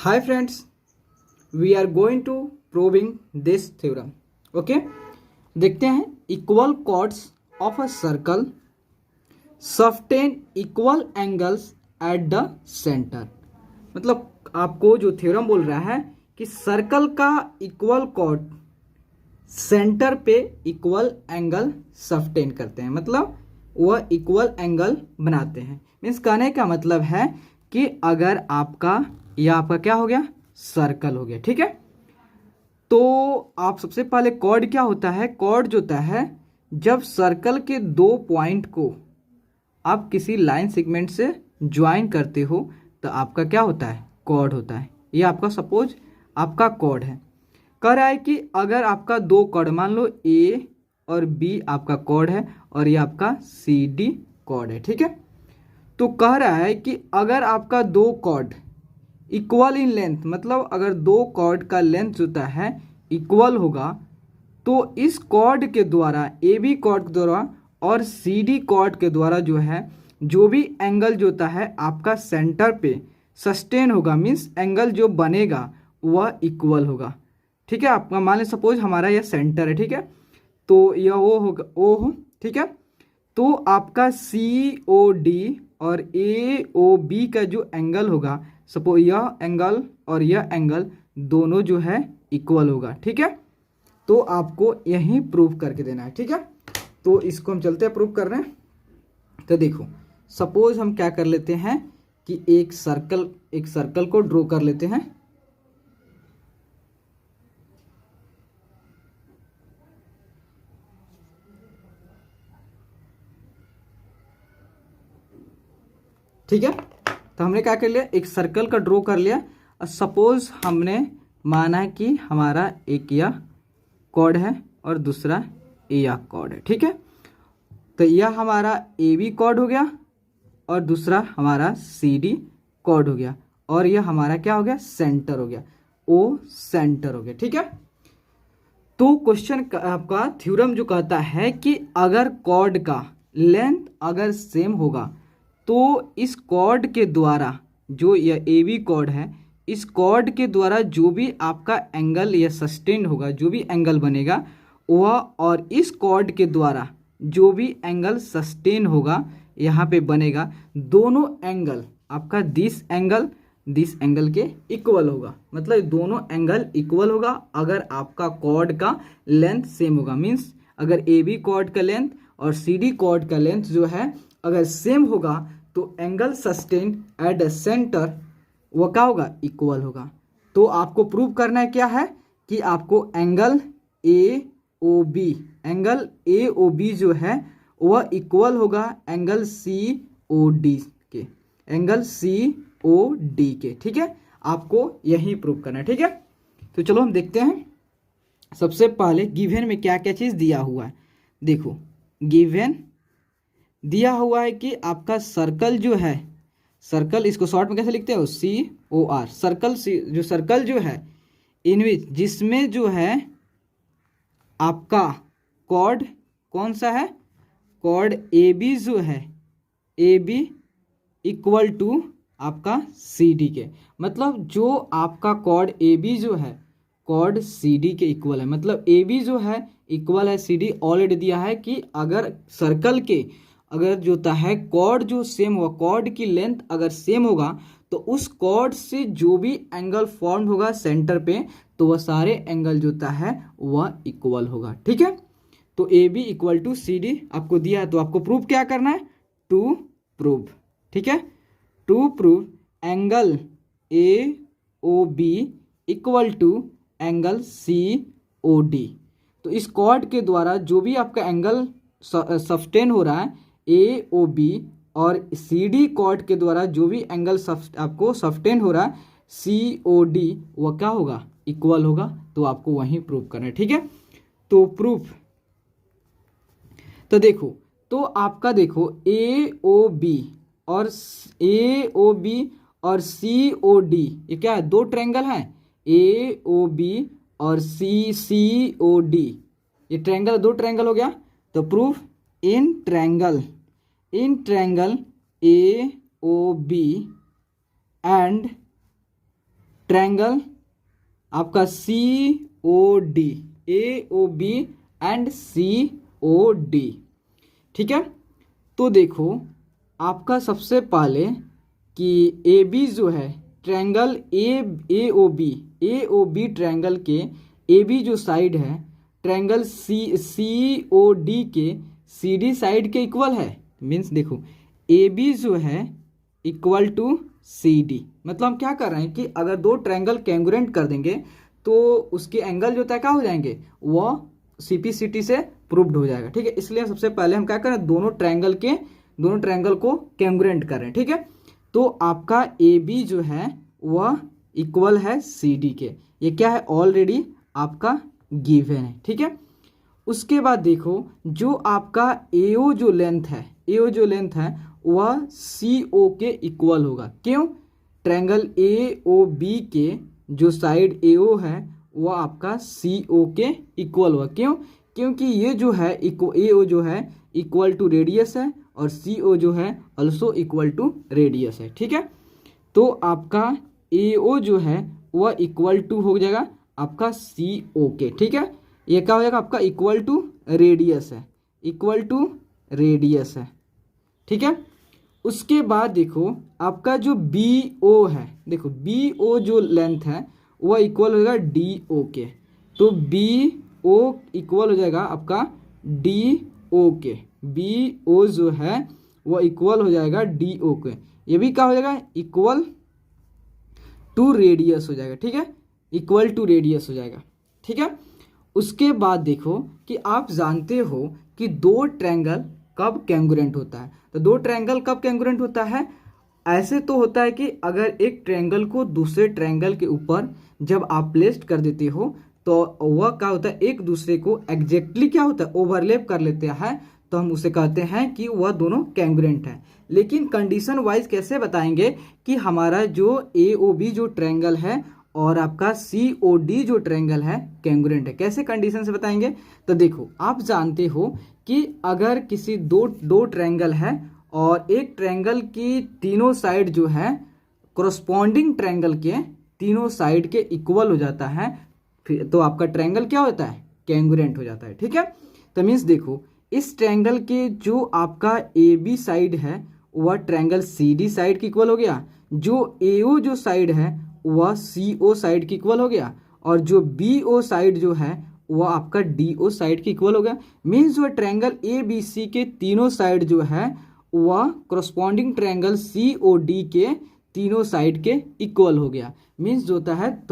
Hi friends, we are going to proving this theorem. Okay, देखते हैं equal chords of a circle subtend equal angles at the centre. मतलब आपको जो theorem बोल रहा है कि सर्कल का इक्वल कॉर्ड सेंटर पे इक्वल एंगल सस्टेन करते हैं, मतलब वह इक्वल एंगल बनाते हैं। मीन्स कहने का मतलब है कि अगर यह आपका क्या हो गया, सर्कल हो गया। ठीक है, तो आप सबसे पहले कॉर्ड क्या होता है, कॉर्ड जो होता है जब सर्कल के दो पॉइंट को आप किसी लाइन सेगमेंट से ज्वाइन करते हो तो आपका क्या होता है, कॉर्ड होता है। ये आपका सपोज आपका कॉर्ड है। कह रहा है कि अगर आपका दो कॉर्ड, मान लो ए और बी आपका कॉर्ड है और ये आपका सी डी कॉर्ड है। ठीक है, तो कह रहा है कि अगर आपका दो कॉर्ड इक्वल इन लेंथ, मतलब अगर दो कॉर्ड का लेंथ होता है इक्वल होगा तो इस कॉर्ड के द्वारा, ए बी कॉर्ड के द्वारा और सी डी कॉर्ड के द्वारा जो है जो भी एंगल जो होता है आपका सेंटर पे सस्टेन होगा, मीन्स एंगल जो बनेगा वह इक्वल होगा। ठीक है, आपका मान लें सपोज हमारा यह सेंटर है। ठीक है, तो यह ओ होगा, ओ हो। ठीक है, तो आपका सी ओ डी और ए ओ बी का जो एंगल होगा, सपोज यह एंगल और यह एंगल दोनों जो है इक्वल होगा। ठीक है, तो आपको यही प्रूव करके देना है। ठीक है, तो इसको हम चलते हैं प्रूव करने। तो देखो, सपोज हम क्या कर लेते हैं कि एक सर्कल को ड्रॉ कर लेते हैं। ठीक है, तो हमने क्या कर लिया, एक सर्कल का ड्रॉ कर लिया। और सपोज हमने माना कि हमारा एक यह कॉर्ड है और दूसरा यह कॉर्ड है। ठीक है, तो यह हमारा ए बी कॉर्ड हो गया और दूसरा हमारा सी डी कॉर्ड हो गया और यह हमारा क्या हो गया, सेंटर हो गया, ओ सेंटर हो गया। ठीक है, तो क्वेश्चन आपका थ्योरम जो कहता है कि अगर कॉर्ड का लेंथ अगर सेम होगा तो इस कॉर्ड के द्वारा, जो यह ए बी कॉर्ड है, इस कॉर्ड के द्वारा जो भी आपका एंगल या सस्टेन होगा, जो भी एंगल बनेगा वह, और इस कॉर्ड के द्वारा जो भी एंगल सस्टेन होगा यहाँ पे बनेगा, दोनों एंगल आपका दिस एंगल के इक्वल होगा। मतलब दोनों एंगल इक्वल होगा अगर आपका कॉर्ड का लेंथ सेम होगा। मीन्स अगर ए बी कॉर्ड का लेंथ और सी डी कॉर्ड का लेंथ जो है अगर सेम होगा तो angle sustain eight the centre वो क्या होगा, इक्वल होगा। तो आपको प्रूव करना है क्या है कि आपको एंगल ए ओ बी जो है वह इक्वल होगा एंगल सी ओ डी के, ठीक है, आपको यही प्रूव करना है। ठीक है, तो चलो हम देखते हैं। सबसे पहले गिवन में क्या क्या चीज़ दिया हुआ है। देखो, गिवन दिया हुआ है कि आपका सर्कल जो है, सर्कल इसको शॉर्ट में कैसे लिखते हो, सी ओ आर, सर्कल जो है इन विच, जिसमें जो है आपका कॉर्ड कौन सा है, कॉर्ड ए बी जो है, ए बी इक्वल टू आपका सी डी के। मतलब जो आपका कॉर्ड ए बी जो है कॉर्ड सी डी के इक्वल है। मतलब ए बी जो है इक्वल है सी डी। ऑलरेडी दिया है कि अगर सर्कल के अगर जो होता है कॉर्ड जो सेम होगा, कॉर्ड की लेंथ अगर सेम होगा तो उस कॉर्ड से जो भी एंगल फॉर्म होगा सेंटर पे तो वह सारे एंगल जो होता है वह इक्वल होगा। ठीक है, तो A B equal to C D आपको दिया है, तो आपको प्रूव क्या करना है, टू प्रूव। ठीक है, to prove angle A O B equal to angle C O D. तो इस कॉर्ड के द्वारा जो भी आपका एंगल सस्टेन हो रहा है ए ओ बी और सी डी कॉर्ड के द्वारा जो भी एंगल आपको सस्टेन हो रहा है सी ओ डी वह क्या होगा, इक्वल होगा। तो आपको वही प्रूव करना है। ठीक है, तो प्रूफ, तो देखो, तो आपका देखो ए ओ बी और सी ओ डी ये क्या है, दो ट्रायंगल हैं, ए ओ बी और सी ओ डी, ये ट्रायंगल, दो ट्रायंगल हो गया। तो proof in triangle A O B and triangle आपका COD, AOB एंड COD। ठीक है, तो देखो आपका सबसे पहले कि AB जो है ट्रायंगल AOB ट्रायंगल के AB जो साइड है ट्रायंगल COD के CD साइड के इक्वल है। मीन्स देखो AB जो है इक्वल टू CD, मतलब हम क्या कर रहे हैं कि अगर दो ट्रायंगल कैंगुरेंट कर देंगे तो उसके एंगल जो होता है क्या हो जाएंगे, वह CPCT से प्रूव्ड हो जाएगा। ठीक है, इसलिए सबसे पहले हम क्या करें, दोनों ट्रायंगल को कैंगुरेंट कर रहे हैं। ठीक है, तो आपका AB जो है वह इक्वल है CD के, ये क्या है ऑलरेडी आपका गिवन है। ठीक है, उसके बाद देखो जो आपका AO जो लेंथ है वह CO के इक्वल होगा। क्यों, ट्रायंगल AOB के जो साइड AO है वह आपका CO के इक्वल होगा। क्यों, क्योंकि ये जो है AO जो है इक्वल टू रेडियस है और CO जो है ऑल्सो इक्वल टू रेडियस है। ठीक है, तो आपका AO जो है वह इक्वल टू हो जाएगा आपका CO के। ठीक है, ये क्या हो जाएगा आपका इक्वल टू रेडियस है। ठीक है, उसके बाद देखो आपका जो BO है, देखो BO जो लेंथ है वह इक्वल हो जाएगा DO के, तो BO इक्वल हो जाएगा आपका DO के। BO जो है वह इक्वल हो जाएगा DO के, ये भी क्या हो जाएगा इक्वल टू रेडियस हो जाएगा। ठीक है, इक्वल टू रेडियस हो जाएगा। ठीक है, उसके बाद देखो कि आप जानते हो कि दो ट्रायंगल कब कैंगुरेंट होता है, तो दो ट्रायंगल कब कैंगुरेंट होता है, ऐसे तो होता है कि अगर एक ट्रायंगल को दूसरे ट्रायंगल के ऊपर जब आप प्लेस्ड कर देते हो तो वह क्या होता है एक दूसरे को एग्जैक्टली क्या होता है ओवरलैप कर लेते हैं, तो हम उसे कहते हैं कि वह दोनों कैंगुरेंट है। लेकिन कंडीशन वाइज कैसे बताएंगे कि हमारा जो AOB जो ट्रायंगल है और आपका COD जो ट्रायंगल है कैंगुरेंट है, कैसे कंडीशन से बताएंगे, तो देखो आप जानते हो कि अगर किसी दो ट्रायंगल है और एक ट्रायंगल की तीनों साइड जो है कोरस्पॉन्डिंग ट्रायंगल के तीनों साइड के इक्वल हो जाता है, फिर तो आपका ट्रायंगल क्या होता है कैंगुरेंट हो जाता है। ठीक है, तो मीन्स देखो इस ट्रायंगल के जो आपका AB साइड है वह ट्रायंगल CD साइड के इक्वल हो गया, जो AO जो साइड है वह CO साइड की इक्वल हो गया, और जो BO साइड जो है वह आपका DO साइड की इक्वल हो गया। मीन्स जो ट्रायंगल ABC के तीनों साइड जो है वह कोरस्पॉन्डिंग ट्रायंगल COD के तीनों साइड के इक्वल हो गया। मीन्स जो होता है तो